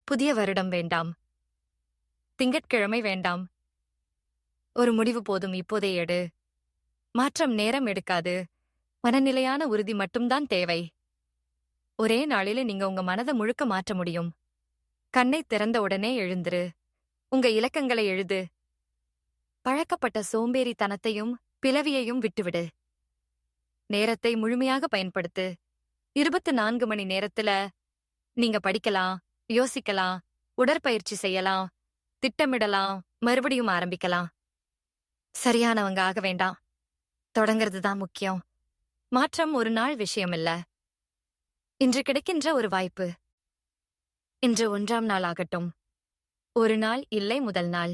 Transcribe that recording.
புதிய வருடம் வேண்டாம். திங்கட்கிழமை வேண்டாம். ஒரு முடிவு போதும், இப்போதே எடு. மாற்றம் நேரம் எடுக்காது. மனநிலையான உறுதி மட்டும்தான் தேவை. ஒரே நாளில நீங்க உங்க மனத முழுக்க மாற்ற முடியும். கண்ணை திறந்த உடனே எழுந்துரு. உங்க இலக்கங்களை எழுது. பழக்கப்பட்ட சோம்பேறித்தனத்தையும் பிளவியையும் விட்டுவிடு. நேரத்தை முழுமையாக பயன்படுத்து. 24 மணி நேரத்துல நீங்க படிக்கலாம், யோசிக்கலாம், உடற்பயிற்சி செய்யலாம், திட்டமிடலாம், மறுபடியும் ஆரம்பிக்கலாம். சரியானவங்க ஆக வேண்டாம். தொடங்கிறது தான் முக்கியம். மாற்றம் ஒரு நாள் விஷயம் இல்ல. இன்று கிடைக்கின்ற ஒரு வாய்ப்பு. இன்று 1ஆம் நாள் ஆகட்டும். ஒரு நாள் இல்லை முதல் நாள்.